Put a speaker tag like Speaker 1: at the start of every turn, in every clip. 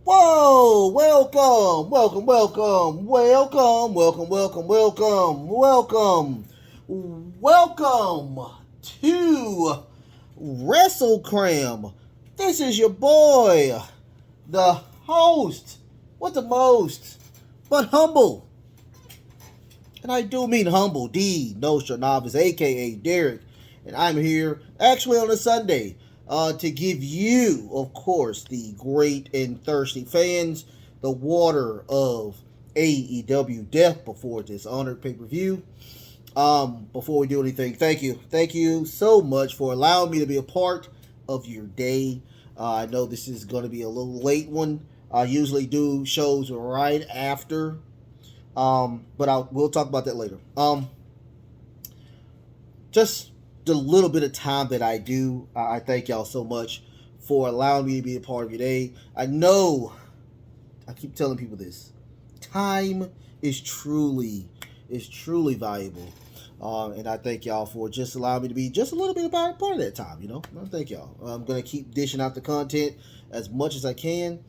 Speaker 1: Whoa! Welcome to Wrestle Cram. This is your boy, the host, with the most, but humble. And I do mean humble, D. Nostradamus, aka Derek. And I'm here actually on a Sunday to give you, of course, the great and thirsty fans, the water of AEW Death before Dishonor pay-per-view. Before we do anything, thank you so much for allowing me to be a part of your day. I know this is going to be a little late one. I usually do shows right after, but we'll talk about that later. Just the little bit of time that I do, I thank y'all so much for allowing me to be a part of your day. I know, I keep telling people this, time is truly valuable. And I thank y'all for just allowing me to be just a little bit about a part of that time, you know. Thank y'all. I'm going to keep dishing out the content as much as I can.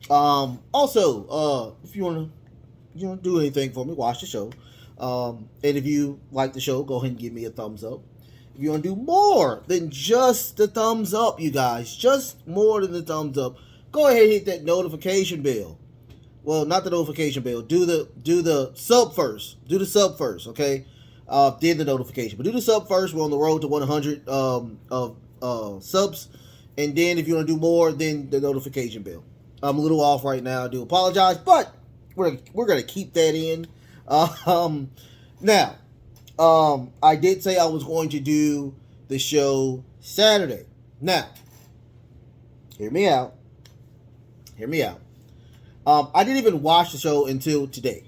Speaker 1: Also, if you want to do anything for me, watch the show. And if you like the show, go ahead and give me a thumbs up. If you want to do more than just the thumbs up, you guys, just more than the thumbs up, go ahead and hit that notification bell. Well, not the notification bell. Do the sub first. Do the sub first, okay? Then the notification. But do the sub first. We're on the road to 100 subs. And then if you want to do more, then the notification bell. I'm a little off right now. I do apologize, but we're going to keep that in. Now, I did say I was going to do the show Saturday. Now, hear me out. I didn't even watch the show until today.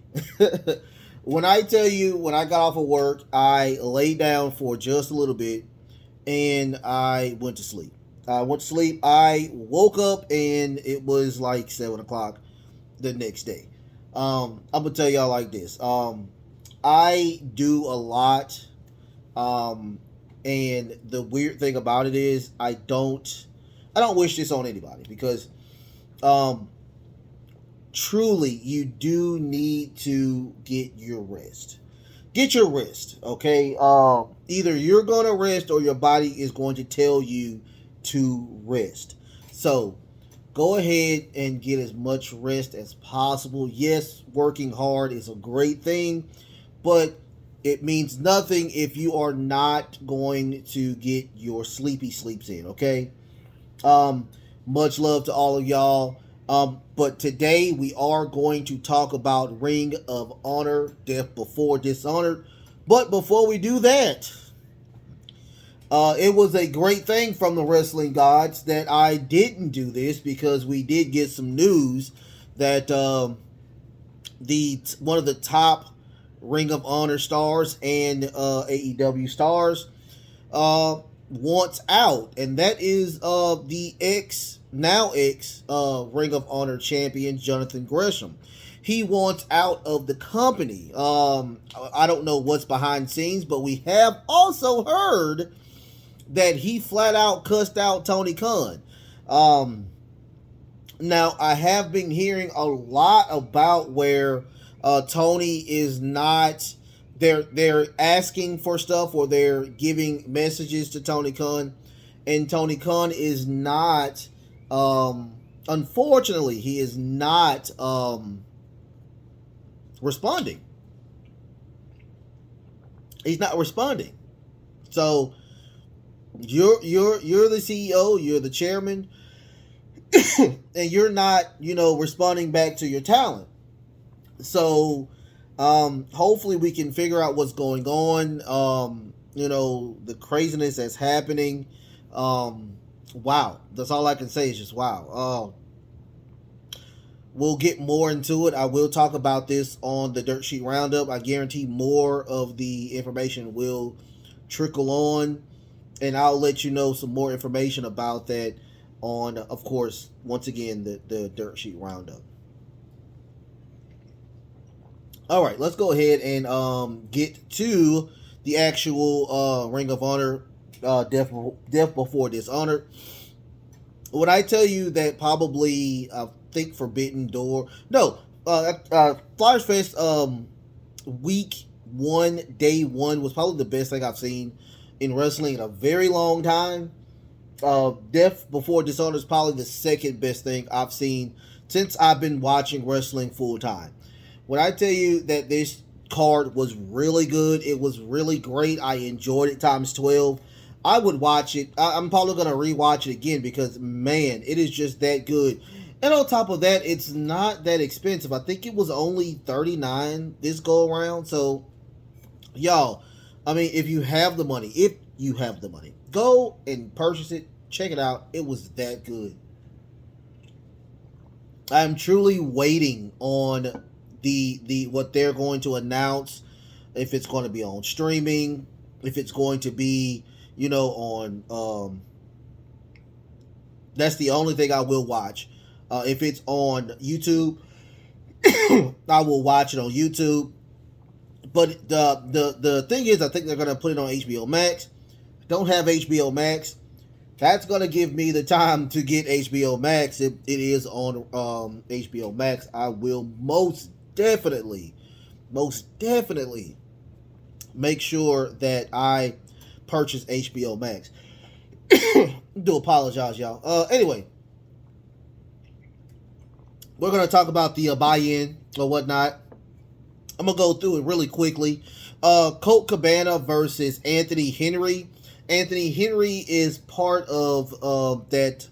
Speaker 1: When I tell you, when I got off of work, I laid down for just a little bit and I went to sleep. I woke up and it was like 7 o'clock the next day. I'm going to tell y'all like this. I do a lot. And the weird thing about it is I don't wish this on anybody because, truly, you do need to get your rest. Get your rest, okay? Either you're going to rest or your body is going to tell you to rest. So, go ahead and get as much rest as possible. Yes, working hard is a great thing, but it means nothing if you are not going to get your sleepy sleeps in, okay? Much love to all of y'all. But today we are going to talk about Ring of Honor, Death Before Dishonor. But before we do that, it was a great thing from the wrestling gods that I didn't do this because we did get some news that one of the top Ring of Honor stars and AEW stars wants out, and that is the now ex Ring of Honor champion Jonathan Gresham. He wants out of the company. I don't know what's behind the scenes, but we have also heard that he flat out cussed out Tony Khan. Now, I have been hearing a lot about where Tony is not... They're asking for stuff or they're giving messages to Tony Khan, and Tony Khan is not... unfortunately, he is not responding. He's not responding. So you're the CEO, you're the chairman, and you're not, responding back to your talent. So hopefully we can figure out what's going on. The craziness that's happening. Wow, that's all I can say is just wow. We'll get more into it. I will talk about this on the Dirt Sheet Roundup. I guarantee more of the information will trickle on, and I'll let you know some more information about that on, of course, once again, the Dirt Sheet Roundup. All right, let's go ahead and get to the actual Ring of Honor Death Before Dishonor. When I tell you that probably, I think Forbidden Door, no, Flyers Fest, week one, day one was probably the best thing I've seen in wrestling in a very long time. Death before Dishonor is probably the second best thing I've seen since I've been watching wrestling full time. When I tell you that this card was really good, it was really great. I enjoyed it times 12. I would watch it. I'm probably going to rewatch it again because, man, it is just that good. And on top of that, it's not that expensive. I think it was only $39 this go around. So, y'all, I mean, if you have the money, go and purchase it. Check it out. It was that good. I'm truly waiting on the what they're going to announce. If it's going to be on streaming, if it's going to be, on that's the only thing I will watch. If it's on YouTube, I will watch it on YouTube. But the thing is, I think they're going to put it on HBO Max. Don't have HBO Max. That's going to give me the time to get HBO Max. If it is on HBO Max, I will most definitely make sure that I purchase HBO Max. Do apologize, y'all. Anyway, we're going to talk about the buy-in or whatnot. I'm going to go through it really quickly. Colt Cabana versus Anthony Henry. Anthony Henry is part of that.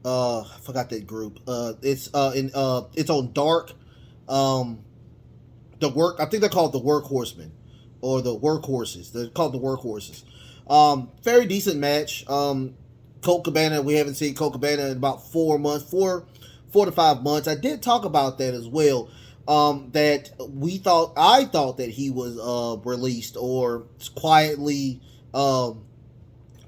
Speaker 1: I forgot that group. It's on Dark. I think they're called the Workhorsemen or the Workhorses. They're called the Workhorses. Very decent match. Colt Cabana. We haven't seen Colt Cabana in about 4 months, 4 to 5 months. I did talk about that as well. That I thought that he was released or quietly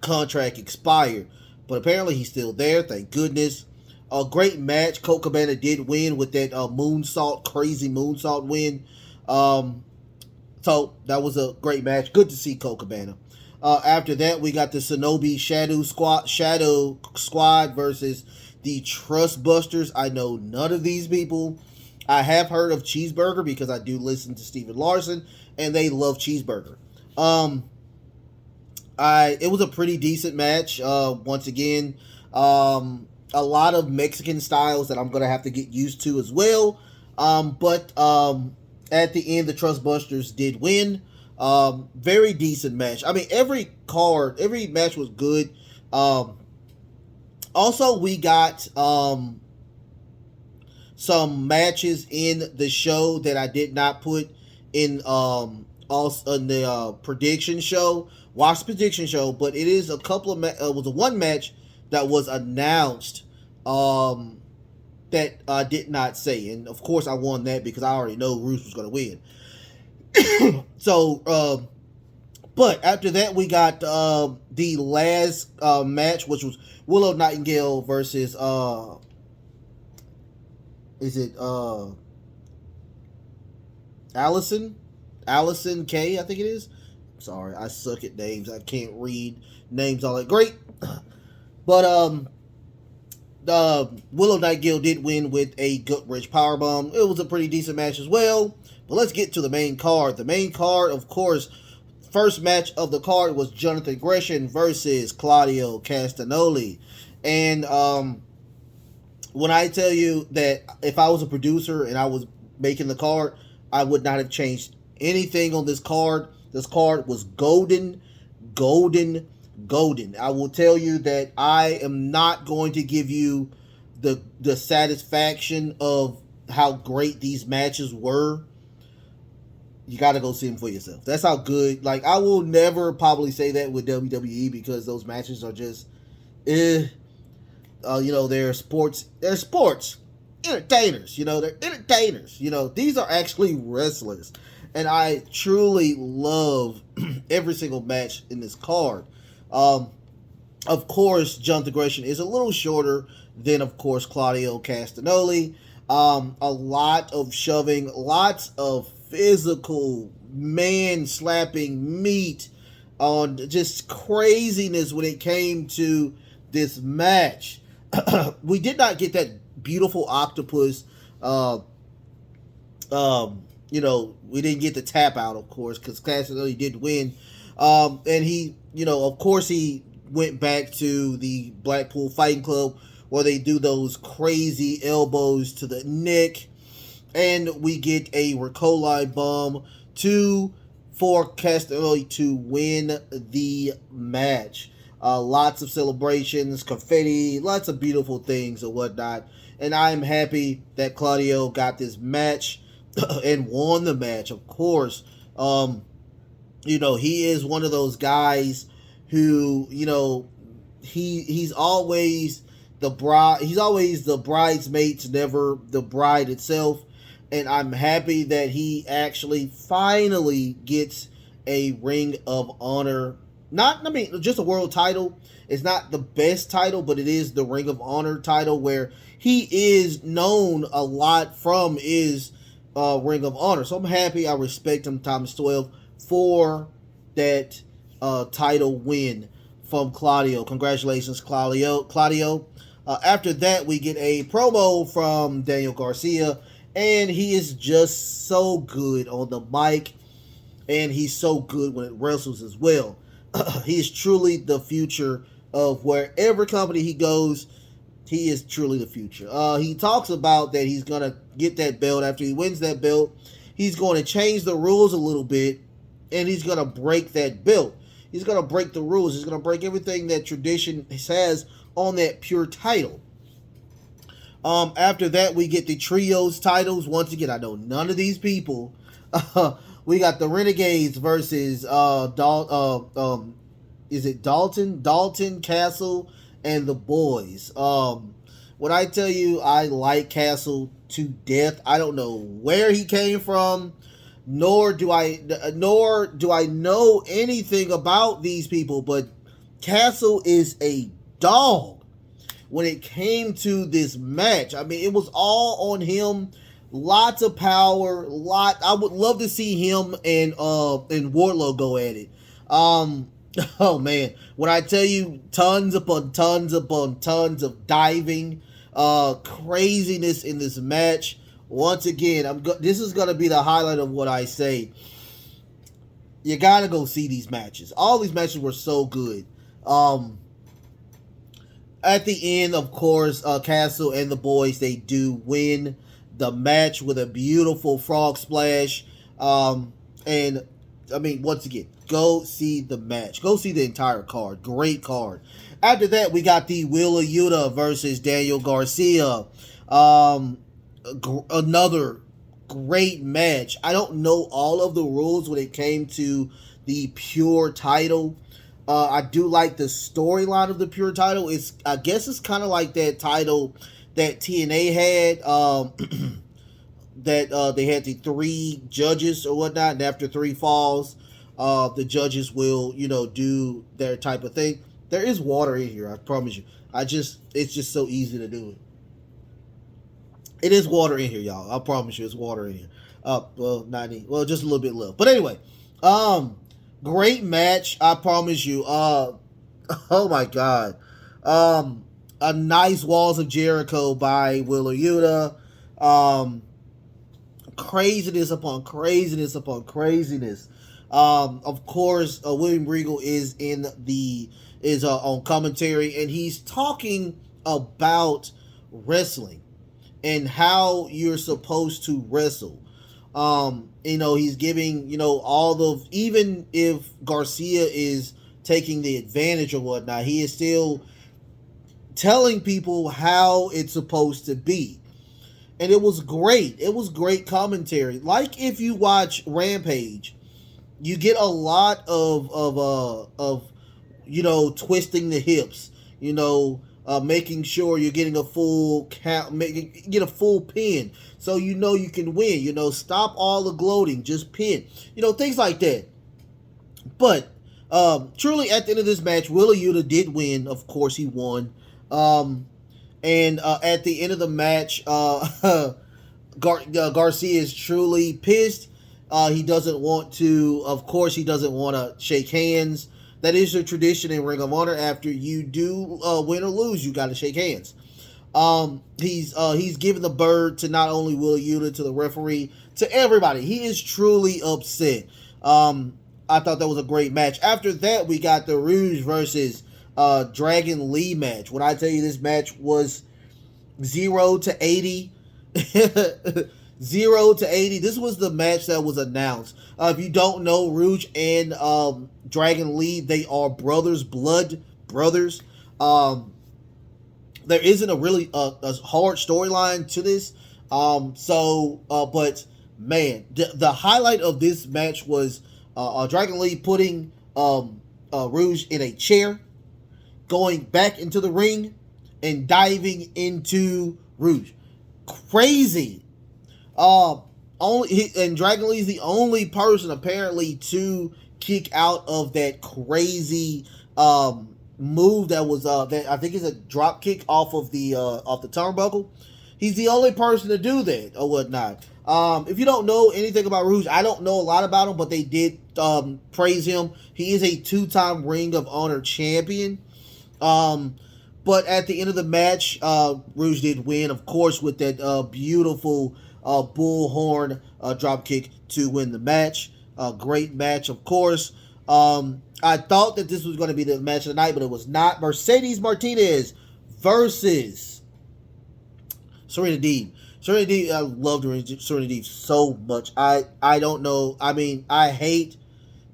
Speaker 1: contract expired, but apparently he's still there. Thank goodness. A great match. Colt Cabana did win with that crazy moonsault win. So that was a great match. Good to see Colt Cabana. After that, we got the Shinobi Shadow Squad versus the Trustbusters. I know none of these people. I have heard of Cheeseburger because I do listen to Steven Larson, and they love Cheeseburger. It was a pretty decent match. Once again, a lot of Mexican styles that I'm going to have to get used to as well. But at the end, the Trustbusters did win. Very decent match. I mean, every match was good. Also, we got some matches in the show that I did not put in also in the prediction show. Watch the prediction show, but it is a couple of was a one match that was announced that I did not say, and of course I won that because I already know Roos was going to win. So, but after that we got the last match, which was Willow Nightingale versus Allison K, I think it is. Sorry, I suck at names. I can't read names all that great. But Willow Nightingale did win with a gut-wrench powerbomb. It was a pretty decent match as well. But let's get to the main card. The main card, of course, first match of the card was Jonathan Gresham versus Claudio Castanoli. And when I tell you that if I was a producer and I was making the card, I would not have changed anything on this card. This card was golden. I will tell you that I am not going to give you the satisfaction of how great these matches were. You got to go see them for yourself. That's how good. Like, I will never probably say that with WWE because those matches are just, they're sports. They're sports entertainers. They're entertainers. These are actually wrestlers. And I truly love every single match in this card. Of course, Jonathan Gresham is a little shorter than, of course, Claudio Castanoli. A lot of shoving, lots of physical man-slapping meat on just craziness when it came to this match. We did not get that beautiful octopus. We didn't get the tap out, of course, because Castanoli did win. And he, of course, he went back to the Blackpool Fighting Club where they do those crazy elbows to the neck. And we get a Riccoli bomb for Castanoli to win the match. Lots of celebrations, confetti, lots of beautiful things and whatnot. And I'm happy that Claudio got this match and won the match, of course. He is one of those guys who, he's always the bride. He's always the bridesmaid, never the bride itself. And I'm happy that he actually finally gets a Ring of Honor. Just a world title. It's not the best title, but it is the Ring of Honor title where he is known a lot from his Ring of Honor. So I'm happy. I respect him, Thomas 12, for that title win from Claudio. Congratulations, Claudio. After that, we get a promo from Daniel Garcia, and he is just so good on the mic, and he's so good when it wrestles as well. He is truly the future of wherever company he goes. He is truly the future. He talks about that he's going to get that belt. After he wins that belt, he's going to change the rules a little bit, and he's going to break that belt. He's going to break the rules. He's going to break everything that tradition has on that pure title. After that, we get the trios titles. Once again, I know none of these people. We got the Renegades versus is it Dalton, Castle, and the Boys. When I tell you I like Castle to death, I don't know where he came from, nor do I know anything about these people, but Castle is a dog when it came to this match. I mean, it was all on him. Lots of power. I would love to see him and Wardlow go at it. Oh man, when I tell you tons upon tons upon tons of diving, craziness in this match. Once again, this is gonna be the highlight of what I say. You gotta go see these matches. All these matches were so good. At the end, of course, Castle and the Boys, they do win the match with a beautiful frog splash. And I mean, once again, go see the match. Go see the entire card. Great card. After that, we got the Willa Yuda versus Daniel Garcia. Another great match. I don't know all of the rules when it came to the pure title. I do like the storyline of the pure title. I guess it's kind of like that title that TNA had. That they had the 3 judges or whatnot, and after 3 falls, the judges will, do their type of thing. There is water in here, I promise you. It's just so easy to do it. It is water in here, y'all. I promise you, it's water in here. Just a little bit left. But anyway, great match, I promise you. Oh my God. A nice Walls of Jericho by Willa Yuda. Craziness upon craziness upon craziness. Of course, William Regal is on commentary, and he's talking about wrestling and how you're supposed to wrestle. He's giving, even if Garcia is taking the advantage or whatnot, he is still telling people how it's supposed to be. And it was great. It was great commentary. Like if you watch Rampage, you get a lot of twisting the hips, making sure you're getting a full count, get a full pin, so you can win. Stop all the gloating, just pin. Things like that. But truly, at the end of this match, Willa Yuda did win. Of course, he won. And at the end of the match, Garcia is truly pissed. He doesn't want to shake hands. That is a tradition in Ring of Honor. After you do win or lose, you got to shake hands. He's giving the bird to not only Willa Yuda, to the referee, to everybody. He is truly upset. I thought that was a great match. After that, we got the ROH versus Dragon Lee match. When I tell you this match was 0 to 80, 0 to 80. This was the match that was announced. If you don't know, ROH and Dragon Lee, they are brothers, blood brothers. There isn't a really a hard storyline to this. But man, the highlight of this match was Dragon Lee putting ROH in a chair, going back into the ring, and diving into ROH. Crazy. And Dragon Lee's the only person apparently to kick out of that crazy move that was that I think is a drop kick off the turnbuckle. He's the only person to do that or whatnot. If you don't know anything about ROH, I don't know a lot about him, but they did praise him. He is a 2-time Ring of Honor champion. But at the end of the match, ROH did win, of course, with that beautiful bullhorn drop kick to win the match. Great match, of course. I thought that this was going to be the match of the night, but it was not. Mercedes Martinez versus Serena Deeb. Serena Deeb, I loved Serena Deeb so much. I don't know. I mean, I hate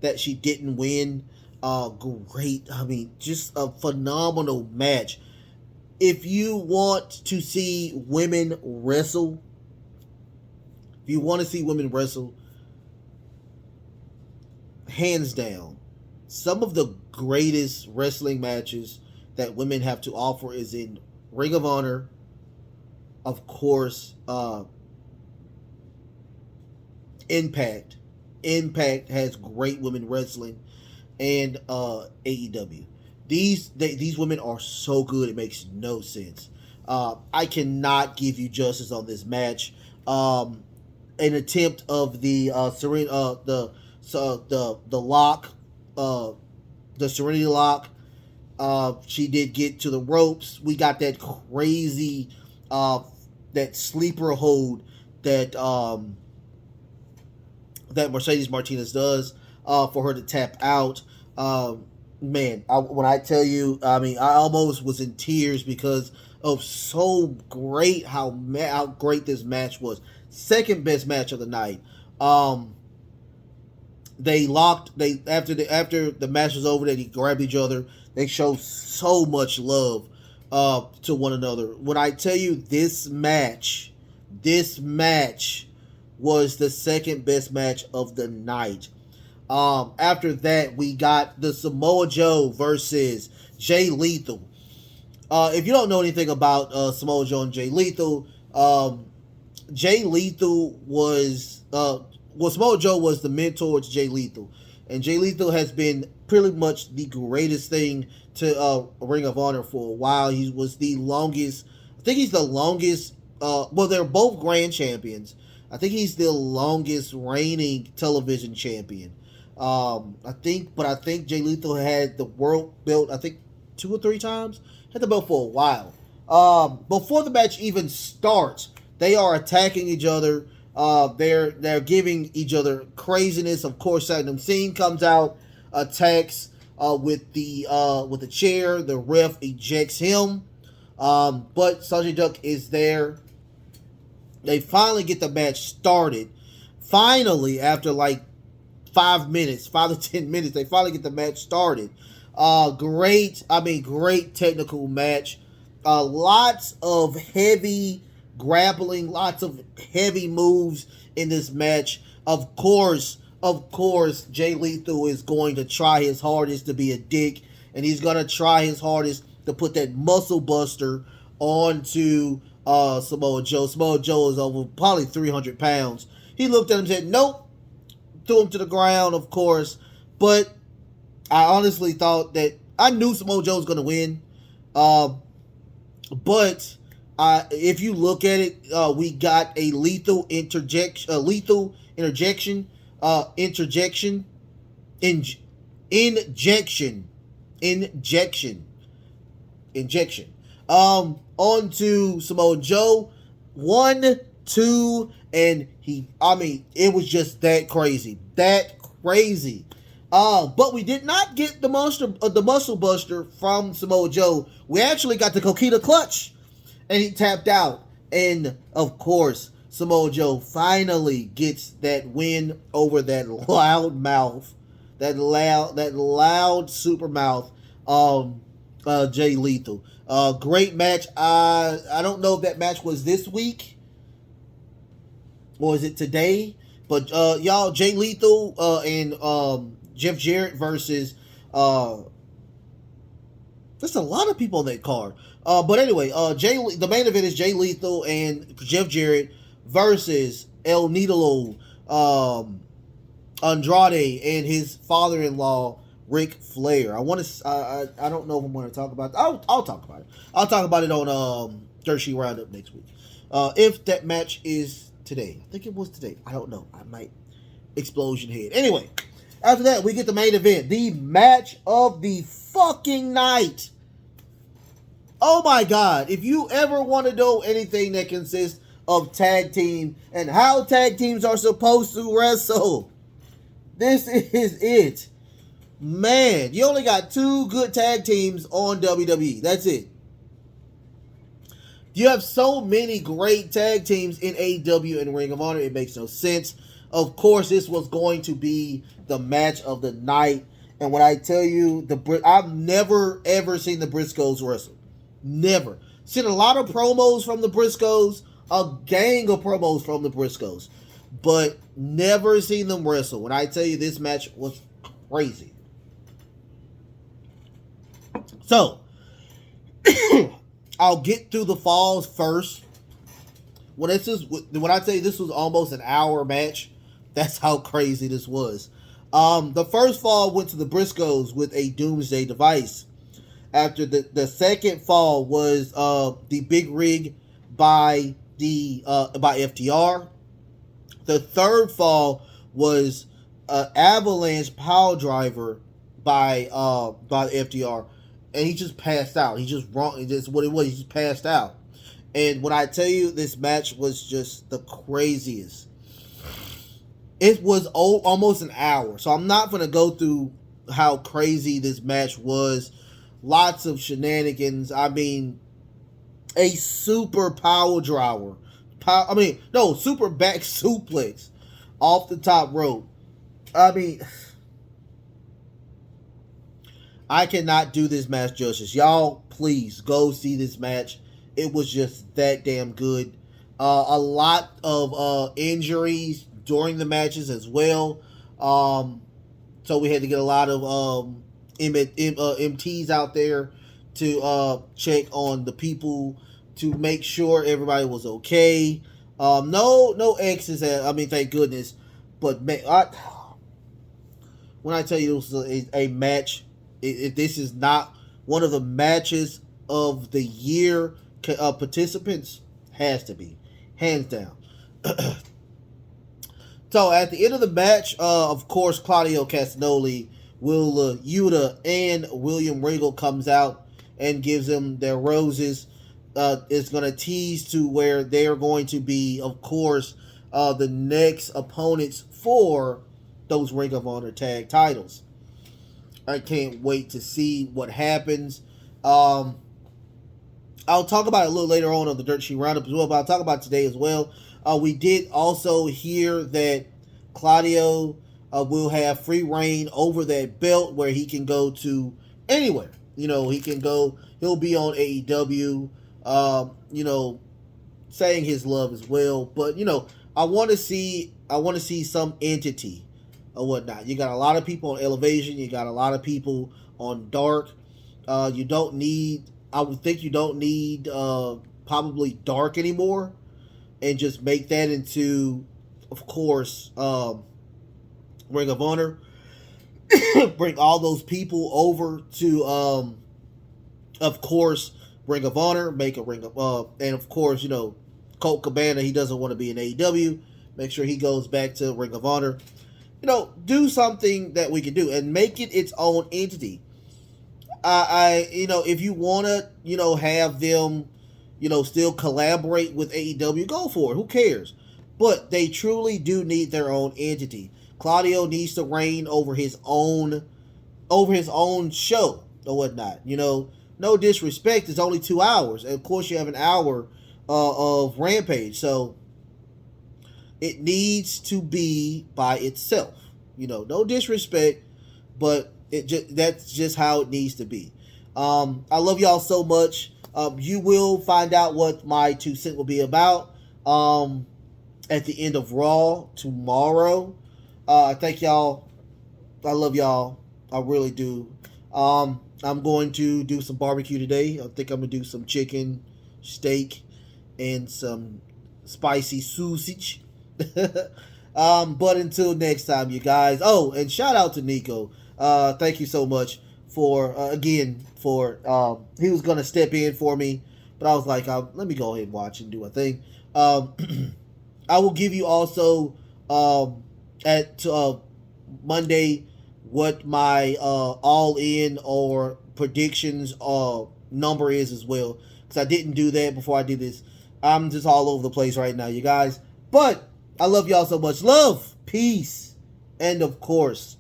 Speaker 1: that she didn't win. Great. I mean, just a phenomenal match. If you want to see women wrestle, hands down, some of the greatest wrestling matches that women have to offer is in Ring of Honor. Of course, Impact. Impact has great women wrestling, and AEW. These women are so good, it makes no sense. I cannot give you justice on this match. An attempt of the Serena, the lock, the Serenity lock. She did get to the ropes. We got that crazy, that sleeper hold that that Mercedes Martinez does for her to tap out. Man, when I tell you, I mean, I almost was in tears because of so great how great this match was. Second best match of the night. They locked. After the match was over, they grabbed each other. They showed so much love to one another. When I tell you this match was the second best match of the night. After that, we got the Samoa Joe versus Jay Lethal. If you don't know anything about Samoa Joe and Jay Lethal, Jay Lethal was Samoa Joe was the mentor to Jay Lethal, and Jay Lethal has been pretty much the greatest thing to Ring of Honor for a while. He was the longest. I think he's the longest. Well, they're both grand champions. I think he's the longest reigning television champion. I think Jay Lethal had the world belt, I think 2 or 3 times. Had the belt for a while. Before the match even starts, they are attacking each other. They're giving each other craziness. Of course, Saddam Singh comes out, attacks with the chair. The ref ejects him. But Sanjay Dutt is there. They finally get the match started. Finally, after like 5 to 10 minutes, they finally get the match started. Great technical match. Lots of heavy grappling, lots of heavy moves in this match. Of course, Jay Lethal is going to try his hardest to be a dick, and he's going to try his hardest to put that muscle buster onto Samoa Joe. Samoa Joe is over probably 300 pounds. He looked at him and said, nope. Threw him to the ground, of course. But I honestly thought that I knew Samoa Joe was going to win. But if you look at it, we got a lethal interjection, injection. On to Samoa Joe. 1, 2, and it was just that crazy. But we did not get the muscle buster from Samoa Joe. We actually got the Coquina clutch, and he tapped out. And of course, Samoa Joe finally gets that win over that loud mouth, that loud super mouth, Jay Lethal. Great match. I don't know if that match was this week or is it today, but y'all, Jay Lethal and Jeff Jarrett versus there's a lot of people on that card. But anyway, the main event is Jay Lethal and Jeff Jarrett versus El Nidalo Andrade and his father-in-law Ric Flair. I don't know if I'm going to talk about it. I'll talk about it. I'll talk about it on Dirt Sheet Roundup next week. If that match is today. I think it was today. I don't know. I might explosion head. Anyway, after that, we get the main event. The match of the fucking night. Oh my God. If you ever want to know anything that consists of tag team and how tag teams are supposed to wrestle, this is it. Man, you only got 2 good tag teams on WWE. That's it. You have so many great tag teams in AEW and Ring of Honor. It makes no sense. Of course, this was going to be the match of the night. And when I tell you, I've never, ever seen the Briscoes wrestle. Never. Seen a lot of promos from the Briscoes. A gang of promos from the Briscoes. But never seen them wrestle. When I tell you, this match was crazy. So, I'll get through the falls first. When I say this was almost an hour match, that's how crazy this was. The first fall went to the Briscoes with a Doomsday Device. After the second fall was the Big Rig by FTR. The third fall was Avalanche Power Driver by FTR. And he just passed out. He just wrong. That's what it was. He just passed out. And when I tell you, this match was just the craziest. It was almost an hour. So I'm not going to go through how crazy this match was. Lots of shenanigans. I mean, a super power driver. Super back suplex off the top rope. I mean, I cannot do this match justice. Y'all, please go see this match. It was just that damn good. A lot of injuries during the matches as well. So we had to get a lot of MTs out there to check on the people to make sure everybody was okay. No X's. Thank goodness. But man, when I tell you this was a match, if this is not one of the matches of the year participants, has to be, hands down. So at the end of the match, of course, Claudio, Castanoli, Willa, Yuda, and William Regal comes out and gives them their roses. It's going to tease to where they're going to be, of course, the next opponents for those Ring of Honor tag titles. I can't wait to see what happens. I'll talk about it a little later on the Dirt Sheet Roundup as well, but I'll talk about it today as well. We did also hear that Claudio will have free reign over that belt where he can go to anywhere. He can go, he'll be on AEW, saying his love as well. But, I want to see some entity or whatnot. You got a lot of people on Elevation. You got a lot of people on Dark. I would think you don't need probably Dark anymore, and just make that into, of course, Ring of Honor. Bring all those people over to, of course, Ring of Honor. Make a Ring of, and of course, Colt Cabana, he doesn't want to be in AEW. Make sure he goes back to Ring of Honor. Do something that we can do and make it its own entity. if you want to, have them, still collaborate with AEW, go for it. Who cares? But they truly do need their own entity. Claudio needs to reign over his own show or whatnot. No disrespect. It's only 2 hours, and of course you have an hour of Rampage, so it needs to be by itself. No disrespect, but that's just how it needs to be. I love y'all so much. You will find out what my 2 cents will be about at the end of Raw tomorrow. Thank y'all. I love y'all. I really do. I'm going to do some barbecue today. I think I'm going to do some chicken, steak, and some spicy sausage. But until next time, you guys. Oh, and shout out to Nico. Thank you so much for he was going to step in for me, but I was like, let me go ahead and watch and do a thing. I will give you also at Monday what my all-in or predictions number is as well, because I didn't do that before I did this. I'm just all over the place right now, you guys. But I love y'all so much. Love, peace, and of course,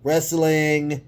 Speaker 1: wrestling.